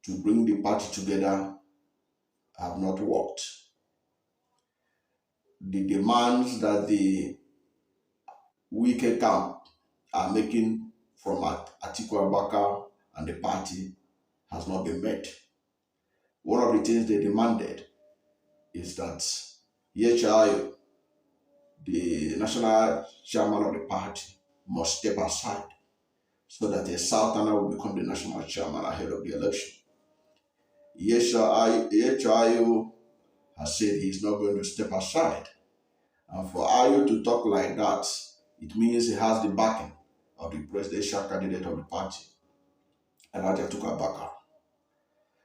to bring the party together have not worked. The demands that the Wike camp are making from Atiku Abubakar and the party has not been met. One of the things they demanded is that Yechayo, the national chairman of the party, must step aside so that a Southerner will become the national chairman ahead of the election. Yechayo has said he is not going to step aside. And for Ayo to talk like that, it means he has the backing of the presidential candidate of the party, Atiku Abubakar.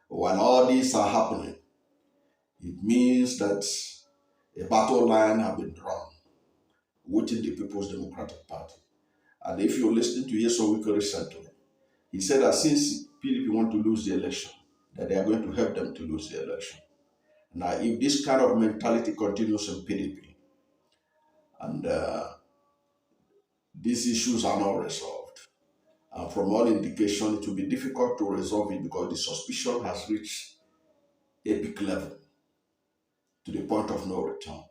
When all these are happening, it means that a battle line has been drawn within the People's Democratic Party. And if you listen to Nyesom Wike recently, he said that since PDP want to lose the election, that they are going to help them to lose the election. Now, if this kind of mentality continues in PDP, and these issues are not resolved, and from all indication, it will be difficult to resolve it because the suspicion has reached a peak level to the point of no return.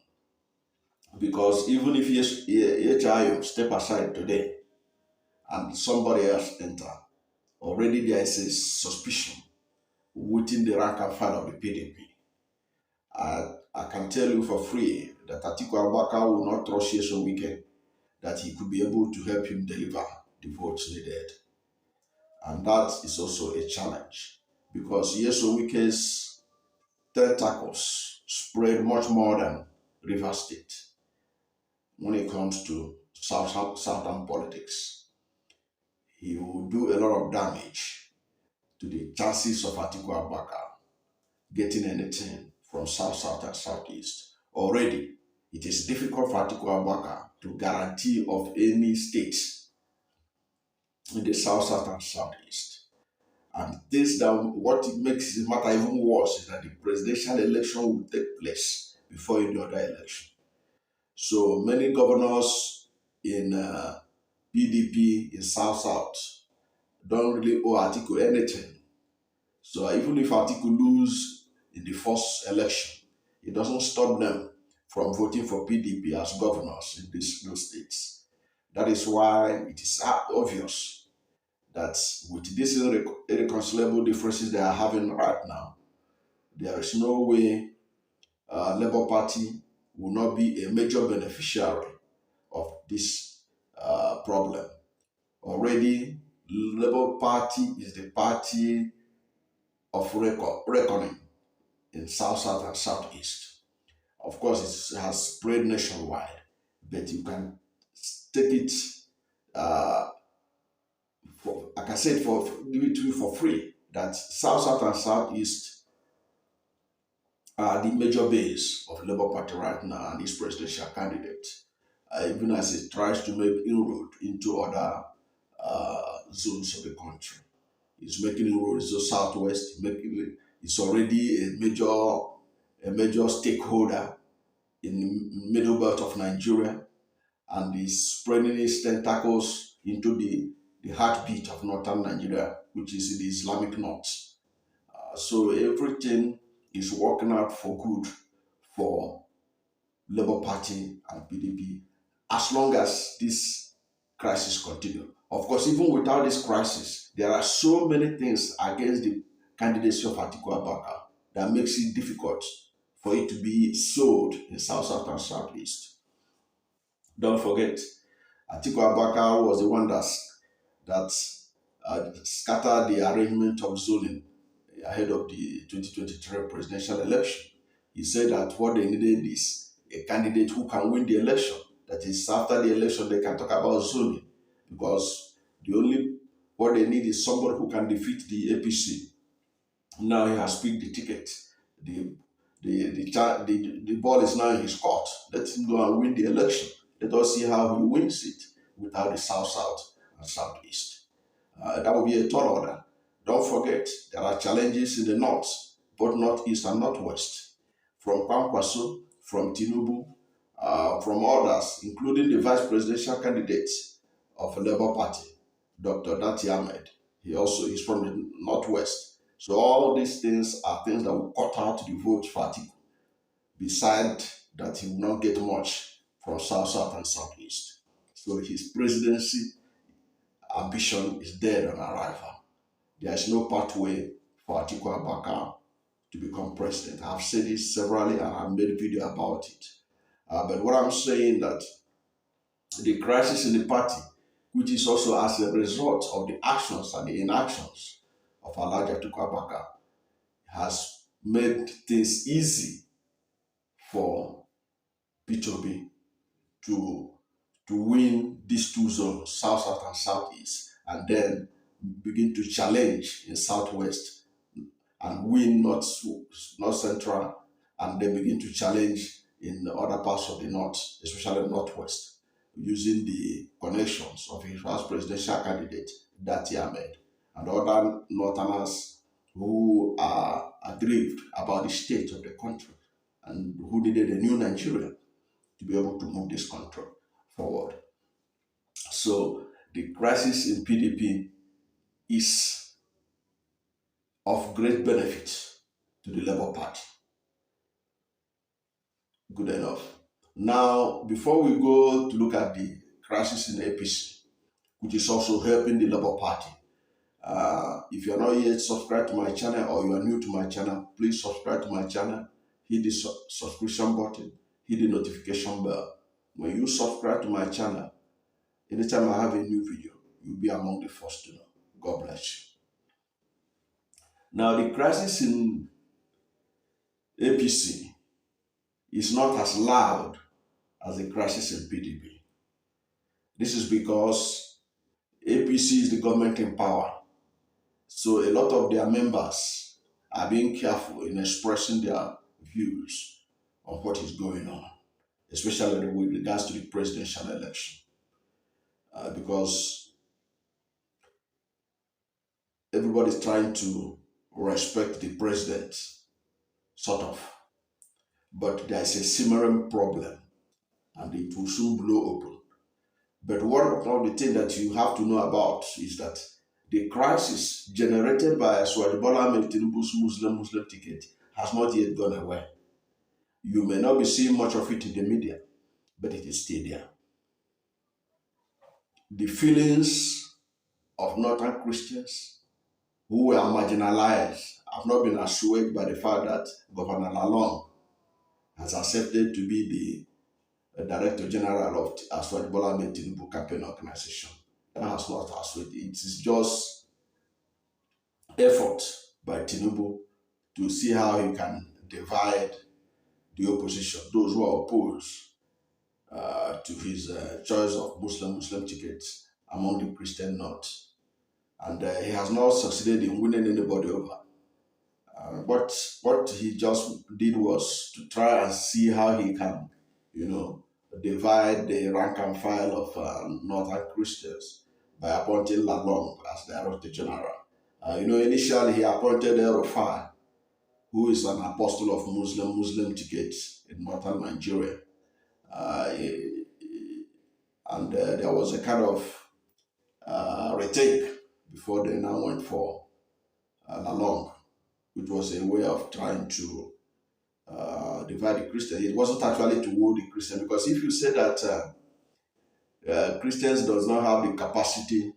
Because even if HIO step aside today and somebody else enter, already there is a suspicion within the rank and file of the PDP. I can tell you for free that Atiku Abubakar will not trust Nyesom Wike that he could be able to help him deliver the votes needed. And that is also a challenge because Nyesom Wike's tentacles spread much more than River State when it comes to Southern politics. He will do a lot of damage to the chances of Atiku Abubakar getting anything from South, and Southeast. Already, it is difficult for Atiku Abubakar to guarantee of any states in the South, and Southeast. And this, that what it makes the matter even worse is that the presidential election will take place before any other election. So many governors in PDP in South don't really owe Atiku anything. So even if Atiku lose in the first election, it doesn't stop them from voting for PDP as governors in these states. That is why it is obvious that with these irreconcilable differences they are having right now, there is no way Labour Party will not be a major beneficiary of this problem. Already, Labour Party is the party of reckoning in South, and Southeast. Of course, it has spread nationwide, but you can take it, like I said, give it to you for free, that South, and Southeast are the major base of Labour Party right now and its presidential candidate, even as it tries to make inroad into other zones of the country. It's making inroads to Southwest, it's already a major stakeholder in the middle belt of Nigeria, and is spreading its tentacles into the heartbeat of northern Nigeria, which is the Islamic North. So everything is working out for good for Labour Party and PDP as long as this crisis continues. Of course, even without this crisis, there are so many things against the candidacy of Atiku Abubakar that makes it difficult for it to be sold in South, and Southeast. Don't forget, Atiku Abubakar was the one that scattered the arrangement of zoning ahead of the 2023 presidential election. He said that what they needed is a candidate who can win the election. That is, after the election, they can talk about zoning, because what they need is somebody who can defeat the APC. Now he has picked the ticket. The ball is now in his court. Let him go and win the election. Let us see how he wins it without the South, and Southeast. That will be a tall order. Don't forget, there are challenges in the North, both Northeast and Northwest, from Kwankwaso, from Tinubu, from others, including the vice presidential candidate of the Labour Party, Dr. Dati Ahmed. He's from the Northwest. So all these things are things that will cut out the vote for Atiku. Besides that, he will not get much from South, South, and Southeast. So his presidency ambition is dead on arrival. There is no pathway for Atiku Abubakar to become president. I've said this severally and I've made a video about it. But what I'm saying that the crisis in the party, which is also as a result of the actions and the inactions of Alhaji Atiku Abubakar, has made things easy for peterobi to win these two zones, South, South, and Southeast, and then begin to challenge in Southwest and win North Central, and then begin to challenge in the other parts of the North, especially Northwest, using the connections of his vice presidential candidate, Dati Ahmed, and other Northerners who are aggrieved about the state of the country and who needed a new Nigeria to be able to move this country forward. So the crisis in PDP is of great benefit to the Labour Party. Good enough. Now, before we go to look at the crisis in APC, which is also helping the Labour Party, if you're not yet subscribed to my channel or you are new to my channel, please subscribe to my channel, hit the subscription button, hit the notification bell. When you subscribe to my channel, anytime I have a new video, you'll be among the first to know. God bless you. Now, the crisis in APC is not as loud as the crisis in PDP. This is because APC is the government in power. So a lot of their members are being careful in expressing their views on what is going on, especially with regards to the presidential election. Because everybody's trying to respect the president, sort of. But there is a simmering problem and it will soon blow open. But one of the things that you have to know about is that the crisis generated by Bola Ahmed Tinubu's Muslim ticket has not yet gone away. You may not be seeing much of it in the media, but it is still there. The feelings of Northern Christians who were marginalized have not been assuaged by the fact that Governor Lalong has accepted to be the Director General of Bola Ahmed Tinubu campaign organization. That has not assuaged. It is just effort by Tinubu to see how he can divide the opposition, those who are opposed to his choice of Muslim tickets among the Christian North. And he has not succeeded in winning anybody over. But what he just did was to try and see how he can, divide the rank and file of Northern Christians by appointing Lalong as Director General. Initially he appointed Rufai, who is an apostle of Muslim tickets in northern Nigeria. And there was a kind of retake before they now went for Lalong, which was a way of trying to divide the Christians. It wasn't actually to woo the Christians, because if you say that Christians does not have the capacity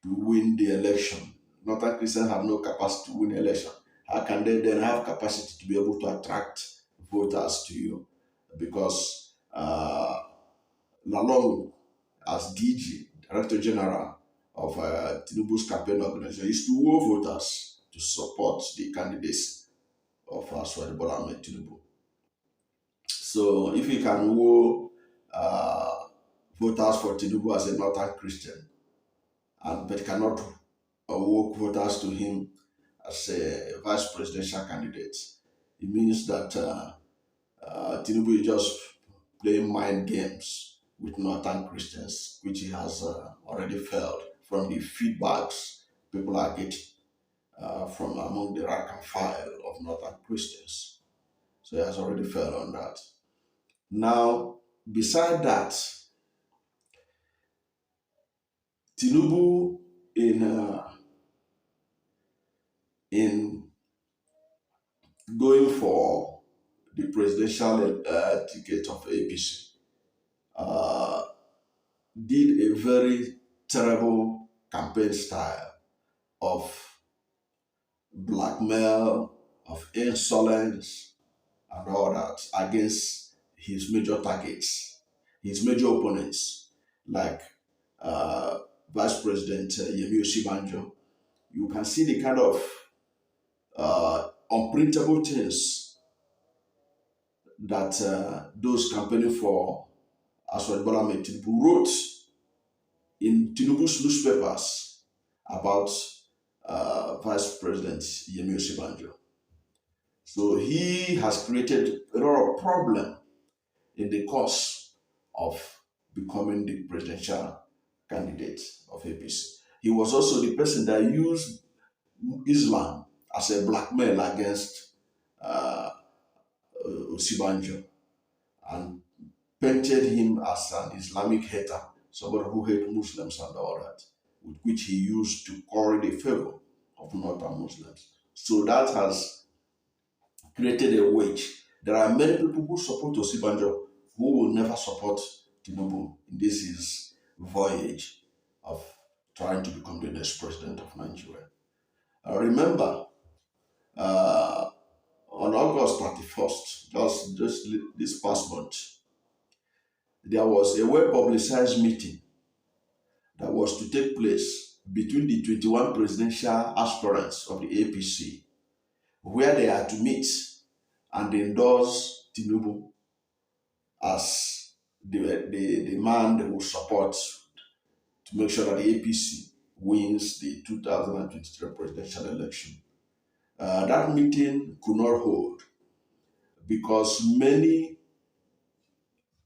to win the election, Northern Christians have no capacity to win the election, how can they then have capacity to be able to attract voters to you? Because Lalong, as DG, Director General of Tinubu's campaign organization, is to woo voters to support the candidates of Bola Ahmed Tinubu. So if he can woo voters for Tinubu as a Northern Christian, but cannot woo voters to him as a vice presidential candidate, it means that Tinubu is just playing mind games with Northern Christians, which he has already failed from the feedbacks people are getting from among the rank and file of Northern Christians. So he has already failed on that. Now, beside that, Tinubu in in going for the presidential ticket of APC, uh, did a very terrible campaign style of blackmail, of insolence, and all that against his major targets, his major opponents, like uh, Vice President Yemi Osibanjo. You can see the kind of unprintable things that those campaigning for Aswad Bola Tinubu wrote in Tinubu's newspapers about Vice President Yemi Osibanjo. So he has created a lot of problem in the course of becoming the presidential candidate of APC. He was also the person that used Islam as a blackmail against uh, Osibanjo and painted him as an Islamic hater, somebody who hates Muslims and all that, with which he used to curry the favor of northern Muslims. So that has created a wedge. There are many people who support Osibanjo who will never support Tinubu in this his voyage of trying to become the next president of Nigeria. I remember uh, on August 31st, just this past month, there was a well-publicized meeting that was to take place between the 21 presidential aspirants of the APC, where they are to meet and endorse Tinubu as the man they will support to make sure that the APC wins the 2023 presidential election. That meeting could not hold because many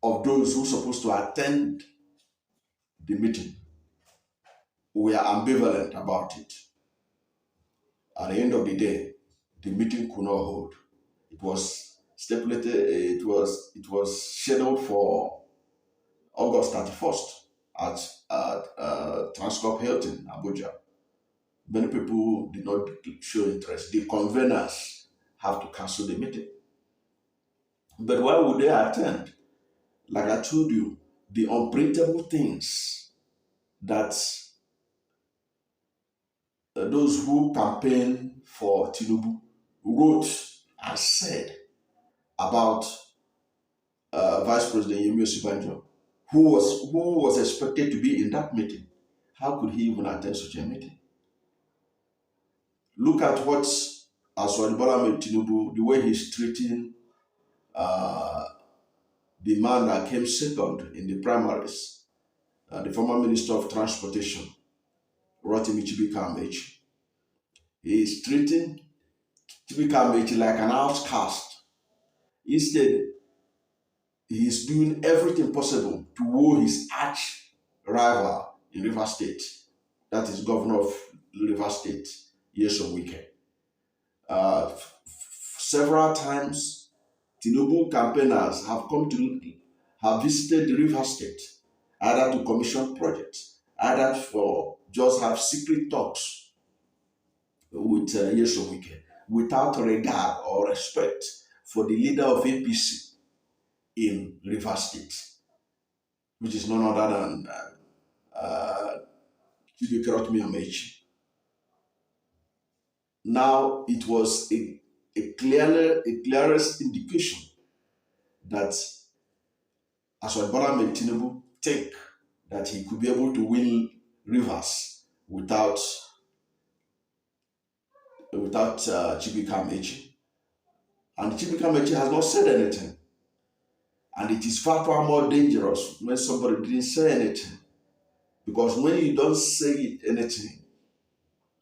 of those who were supposed to attend the meeting were ambivalent about it. At the end of the day, the meeting could not hold. It was stipulated. It was scheduled for August 31st at Transcorp Hilton, Abuja. Many people did not show interest. The conveners have to cancel the meeting. But why would they attend? Like I told you, the unprintable things that those who campaign for Tinubu wrote and said about Vice President Yemi Osibanjo, who was expected to be in that meeting. How could he even attend such a meeting? Look at what Aswad Bola Tinubu, the way he's treating uh, the man that came second in the primaries, the former Minister of Transportation, Rotimi Chibuike. He is treating Chibuike like an outcast. Instead, he is doing everything possible to woo his arch rival in River State. That is Governor of River State, Nyesom Wike. Several times, Tinubu campaigners have visited the River State, either to commission projects, either for just have secret talks with Nyesom Wike, without regard or respect for the leader of APC in River State, which is none other than Chibuike. Now it was a clearest indication that Aswad Bola Tinubu think that he could be able to win Rivers without Chibuike. And Chibuike has not said anything. And it is far, far more dangerous when somebody didn't say anything. Because when you don't say anything,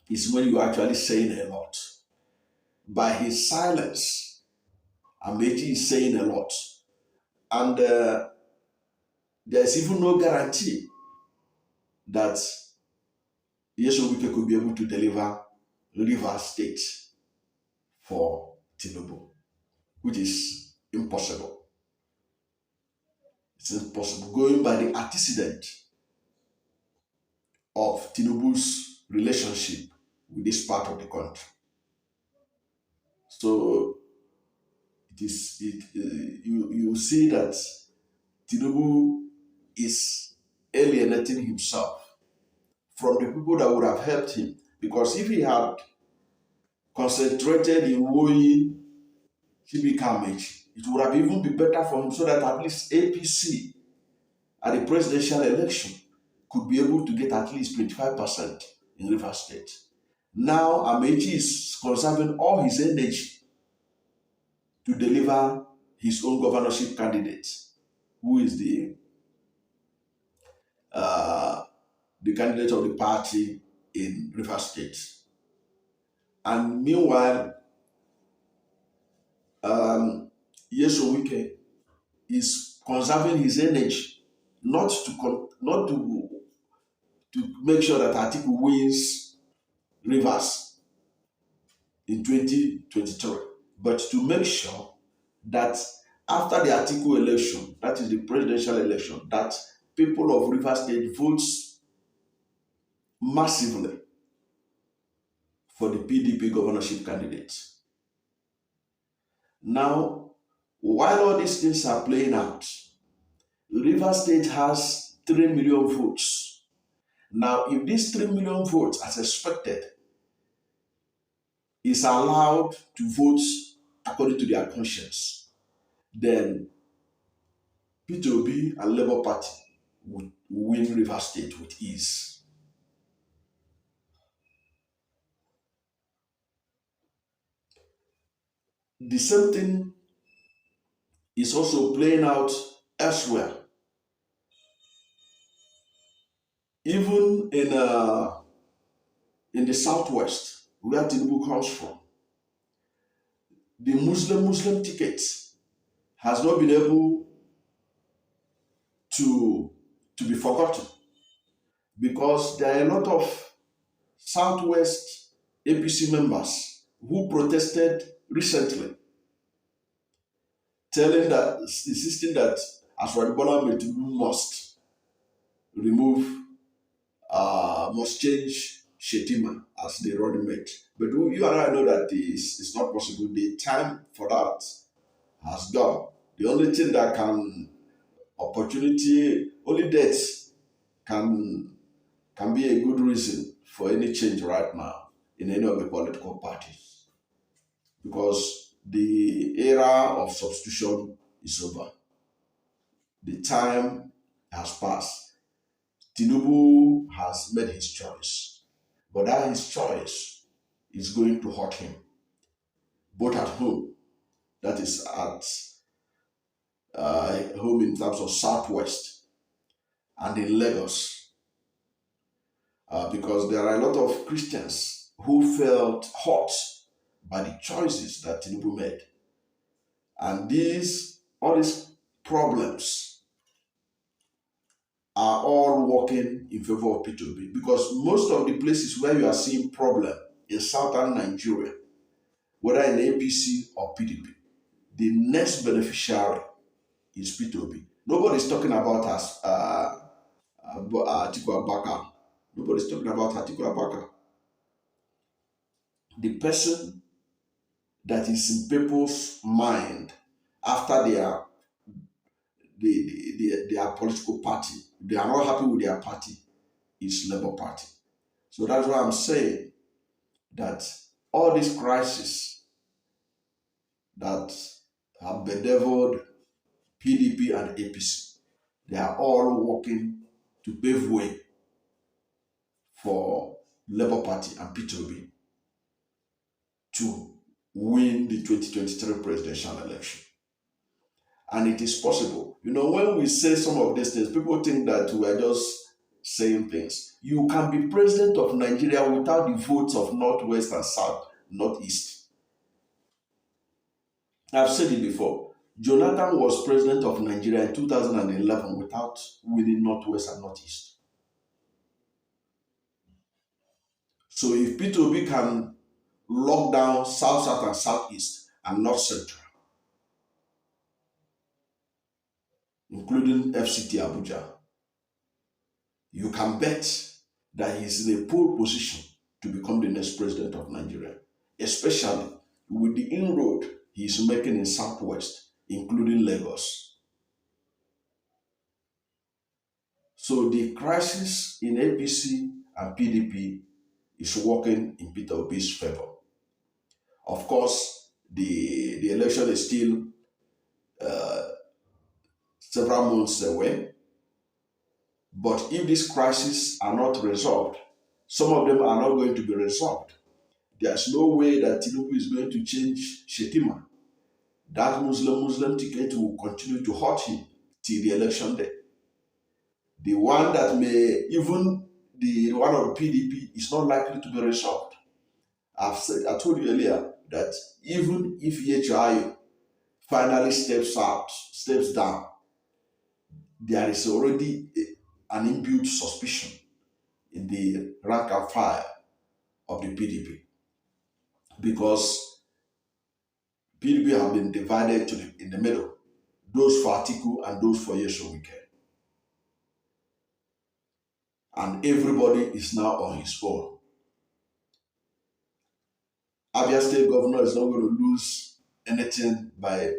it's when you're actually saying a lot. By his silence, Amechi is saying a lot. And there's even no guarantee that Nyesom Wike could be able to deliver River State for Tinubu, which is impossible. It's impossible. Going by the antecedent of Tinubu's relationship with this part of the country. So you see that Tinubu is alienating himself from the people that would have helped him. Because if he had concentrated in wooing Chibikamage, it would have even been better for him so that at least APC at the presidential election could be able to get at least 25% in Rivers State. Now Amechi is conserving all his energy to deliver his own governorship candidate, who is the candidate of the party in Rivers State. And meanwhile, Yesowike is conserving his energy not to make sure that Atiku wins Rivers in 2023, but to make sure that after the Atiku election, that is the presidential election, that people of Rivers State votes massively for the PDP governorship candidates. Now, while all these things are playing out, Rivers State has 3 million votes. Now, if these 3 million votes, as expected, is allowed to vote according to their conscience, then peterobi and Labour Party would win Rivers State with ease. The same thing is also playing out elsewhere. Even in the southwest, where Tinubu comes from, the Muslim ticket has not been able to be forgotten, because there are a lot of southwest APC members who protested recently, insisting that Bola must must change Shetima as the running mate. But you and I know that it's not possible. The time for that has gone. The only thing that only death can be a good reason for any change right now in any of the political parties. Because the era of substitution is over. The time has passed. Tinubu has made his choice, but that his choice is going to hurt him, both at home, that is at home in terms of Southwest, and in Lagos, because there are a lot of Christians who felt hurt by the choices that Tinubu made. And all these problems are all working in favor of peterobi, because most of the places where you are seeing problem in southern Nigeria, whether in APC or PDP, the next beneficiary is peterobi. Nobody's talking about Atiku Abubakar. Nobody's talking about Atiku Abubakar. The person that is in people's mind after their political party, they are not happy with their party, is Labour Party. So that's why I'm saying that all these crises that have bedeviled PDP and APC, they are all working to pave way for Labour Party and peterobi to win the 2023 presidential election. And it is possible. When we say some of these things, people think that we are just saying things. You can be president of Nigeria without the votes of Northwest and South, Northeast. I've said it before. Jonathan was president of Nigeria in 2011 without winning Northwest and Northeast. So if peterobi can lock down South, South, and Southeast and North Central, including FCT Abuja, you can bet that he's in a pole position to become the next president of Nigeria, especially with the inroad he is making in Southwest, including Lagos. So the crisis in APC and PDP is working in Peter Obi's favor. Of course, the election is still several months away. But if these crises are not resolved, some of them are not going to be resolved. There's no way that Tinubu is going to change Shetima. That Muslim ticket will continue to hurt him till the election day. The one that may, even the one of PDP is not likely to be resolved. I told you earlier that even if HIU finally steps down, there is already an inbuilt suspicion in the rank and file of the PDP, because PDP have been divided in the middle, those for Atiku and those for Yeshowike. And everybody is now on his own. Abia State governor is not going to lose anything by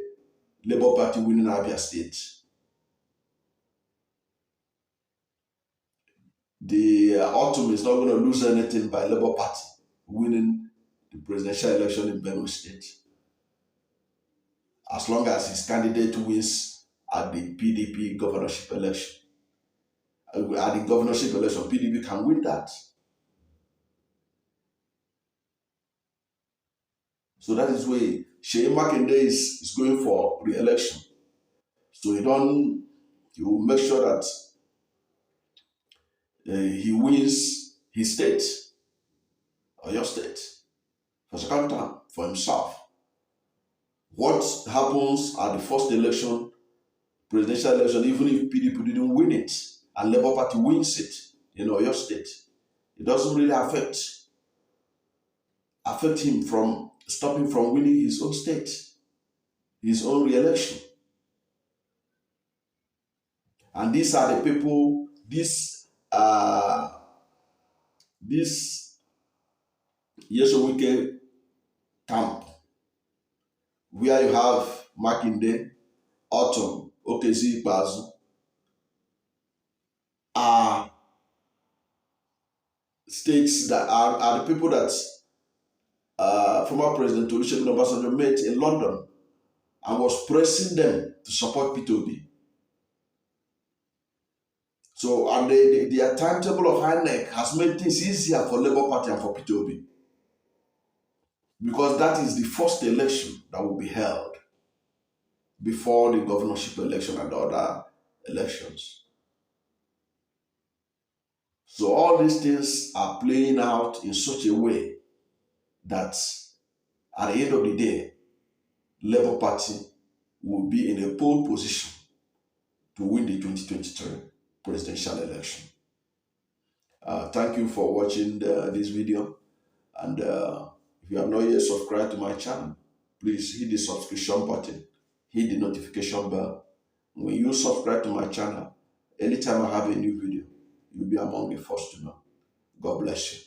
Labour Party winning Abia State. The Autumn is not going to lose anything by Labour Party winning the presidential election in Benue State, as long as his candidate wins at the PDP governorship election. At the governorship election, PDP can win that. So that is why Sheyi Makinde is going for re-election. So he will make sure that he wins his state, or your state, for second time for himself. What happens at the first election, presidential election, even if PDP didn't win it and Labour Party wins it in your state, it doesn't really affect him from stopping from winning his own state, his own re-election. And these are the people, this Yeshowike camp, where you have Makinde, Autumn, Okezi Ikpeazu, are states that are the people that former President Olusegun Obasanjo met in London and was pressing them to support peterobi. So, and their timetable of INEC has made things easier for Labour Party and for peterobi, because that is the first election that will be held before the governorship election and the other elections. So all these things are playing out in such a way that at the end of the day, Labour Party will be in a pole position to win the 2023 presidential election. Thank you for watching this video, and if you have not yet subscribed to my channel, please hit the subscription button, hit the notification bell. When you subscribe to my channel, anytime I have a new video, you'll be among the first to know. God bless you.